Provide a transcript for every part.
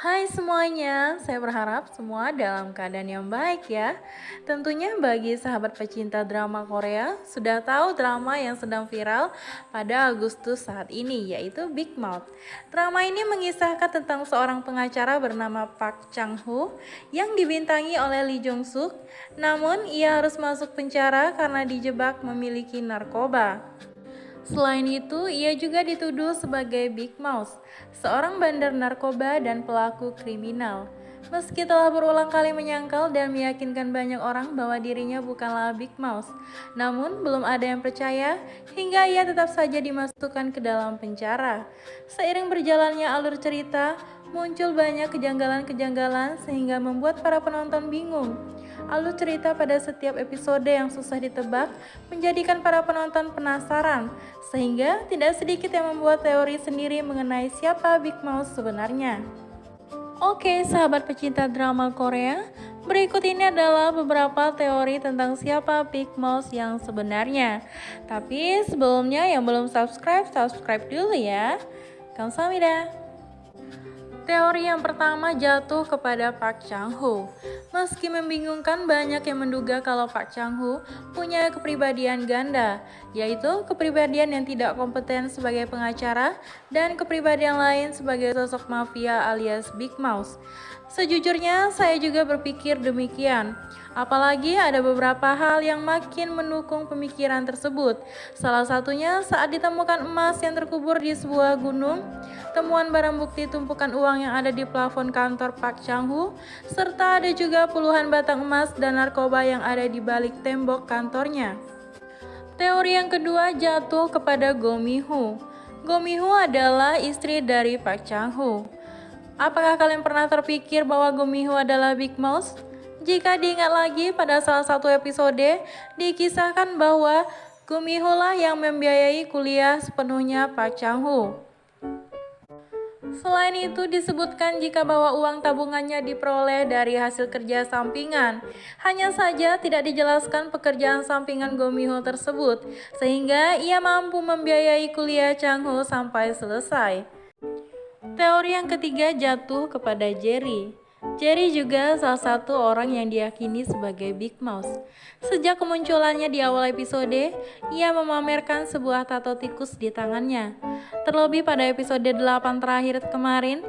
Hai semuanya, saya berharap semua dalam keadaan yang baik ya. Tentunya bagi sahabat pecinta drama Korea, sudah tahu drama yang sedang viral pada Agustus saat ini, yaitu Big Mouth. Drama ini mengisahkan tentang seorang pengacara bernama Park Chang-ho yang dibintangi oleh Lee Jong-suk. Namun, ia harus masuk penjara karena dijebak memiliki narkoba. Selain itu, ia juga dituduh sebagai Big Mouse, seorang bandar narkoba dan pelaku kriminal. Meski telah berulang kali menyangkal dan meyakinkan banyak orang bahwa dirinya bukanlah Big Mouse, namun belum ada yang percaya hingga ia tetap saja dimasukkan ke dalam penjara. Seiring berjalannya alur cerita, muncul banyak kejanggalan-kejanggalan sehingga membuat para penonton bingung. Alur cerita pada setiap episode yang susah ditebak menjadikan para penonton penasaran, sehingga tidak sedikit yang membuat teori sendiri mengenai siapa Big Mouse sebenarnya. Oke, sahabat pecinta drama Korea, berikut ini adalah beberapa teori tentang siapa Big Mouse yang sebenarnya. Tapi sebelumnya yang belum subscribe, subscribe dulu ya. Kamsahamnida. Teori yang pertama jatuh kepada Park Chang-ho. Meski membingungkan, banyak yang menduga kalau Park Chang-ho punya kepribadian ganda, yaitu kepribadian yang tidak kompeten sebagai pengacara dan kepribadian lain sebagai sosok mafia alias Big Mouse. Sejujurnya, saya juga berpikir demikian. Apalagi ada beberapa hal yang makin mendukung pemikiran tersebut. Salah satunya saat ditemukan emas yang terkubur di sebuah gunung, temuan barang bukti tumpukan uang yang ada di plafon kantor Park Chang-ho, serta ada juga puluhan batang emas dan narkoba yang ada di balik tembok kantornya. Teori yang kedua jatuh kepada Go Mi-ho. Go Mi-ho adalah istri dari Park Chang-ho. Apakah kalian pernah terpikir bahwa Go Mi-ho adalah Big Mouse? Jika diingat lagi, pada salah satu episode dikisahkan bahwa Go Mi-ho lah yang membiayai kuliah sepenuhnya Park Chang-ho. Selain itu disebutkan jika bahwa uang tabungannya diperoleh dari hasil kerja sampingan. Hanya saja tidak dijelaskan pekerjaan sampingan Go Mi-ho tersebut, sehingga ia mampu membiayai kuliah Chang-ho sampai selesai. Teori yang ketiga jatuh kepada Jerry. Jerry juga salah satu orang yang diyakini sebagai Big Mouse. Sejak kemunculannya di awal episode, ia memamerkan sebuah tato tikus di tangannya. Terlebih pada episode 8 terakhir kemarin,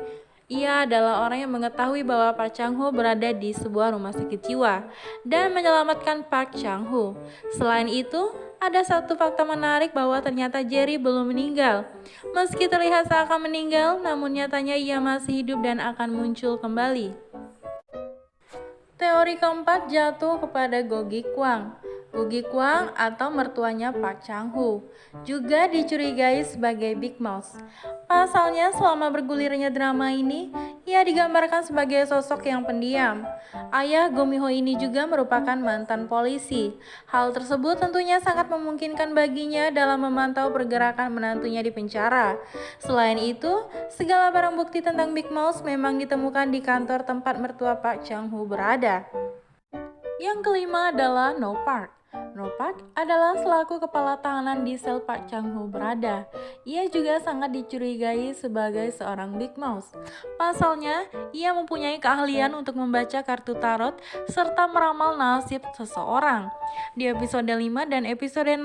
ia adalah orang yang mengetahui bahwa Park Chang-ho berada di sebuah rumah sakit jiwa dan menyelamatkan Park Chang-ho. Selain itu, ada satu fakta menarik bahwa ternyata Jerry belum meninggal. Meski terlihat seakan meninggal, namun nyatanya ia masih hidup dan akan muncul kembali. Teori keempat jatuh kepada Go Gi-kwang. Go Gi-kwang atau mertuanya Park Chang-ho juga dicurigai sebagai Big Mouse. Pasalnya selama bergulirnya drama ini, ia digambarkan sebagai sosok yang pendiam. Ayah Go Mi-ho ini juga merupakan mantan polisi. Hal tersebut tentunya sangat memungkinkan baginya dalam memantau pergerakan menantunya di penjara. Selain itu, segala barang bukti tentang Big Mouse memang ditemukan di kantor tempat mertua Park Chang-ho berada. Yang kelima adalah No Park. No Park adalah selaku kepala tahanan di sel Park Chang-ho berada. Ia juga sangat dicurigai sebagai seorang Big Mouse. Pasalnya, ia mempunyai keahlian untuk membaca kartu tarot serta meramal nasib seseorang. Di episode 5 dan episode 6,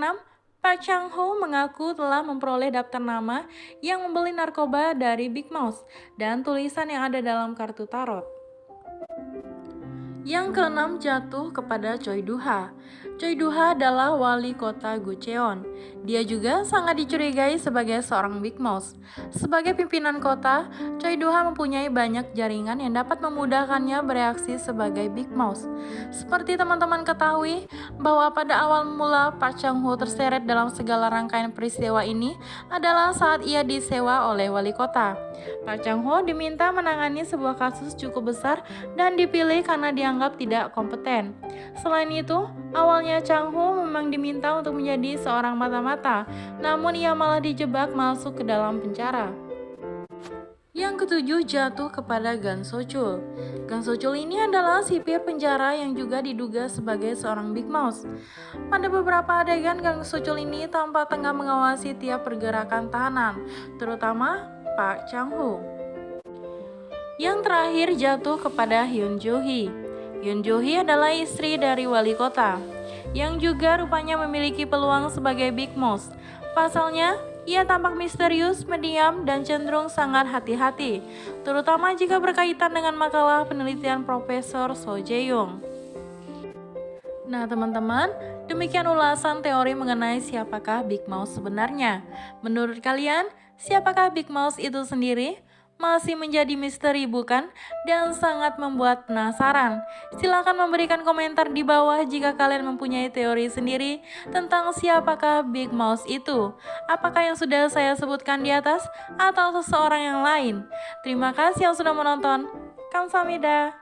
Park Chang-ho mengaku telah memperoleh daftar nama yang membeli narkoba dari Big Mouse dan tulisan yang ada dalam kartu tarot. Yang keenam jatuh kepada Choi Do-ha. Choi Do-ha adalah wali kota Gocheon. Dia juga sangat dicurigai sebagai seorang Big Mouse. Sebagai pimpinan kota, Choi Do-ha mempunyai banyak jaringan yang dapat memudahkannya bereaksi sebagai Big Mouse. Seperti teman-teman ketahui, bahwa pada awal mula Park Chang-ho terseret dalam segala rangkaian peristiwa ini adalah saat ia disewa oleh wali kota. Park Chang-ho diminta menangani sebuah kasus cukup besar dan dipilih karena dianggap tidak kompeten. Selain itu, awalnya Chang-ho memang diminta untuk menjadi seorang mata-mata, namun ia malah dijebak masuk ke dalam penjara. Yang ketujuh jatuh kepada Gan So-chul. Gan So-chul ini adalah sipir penjara yang juga diduga sebagai seorang Big Mouse. Pada beberapa adegan, Gan So-chul ini tampak tengah mengawasi tiap pergerakan tahanan, terutama Park Chang-ho. Yang terakhir jatuh kepada Hyun Jo Hee. Hyun Jo Hee adalah istri dari wali kota, yang juga rupanya memiliki peluang sebagai Big Mouse. Pasalnya, ia tampak misterius, mendiam, dan cenderung sangat hati-hati, terutama jika berkaitan dengan makalah penelitian Profesor So Jae-young. Nah teman-teman, demikian ulasan teori mengenai siapakah Big Mouse sebenarnya. Menurut kalian, siapakah Big Mouse itu sendiri? Masih menjadi misteri bukan? Dan sangat membuat penasaran. Silahkan memberikan komentar di bawah jika kalian mempunyai teori sendiri tentang siapakah Big Mouse itu. Apakah yang sudah saya sebutkan di atas atau seseorang yang lain? Terima kasih yang sudah menonton. Kamsahamnida.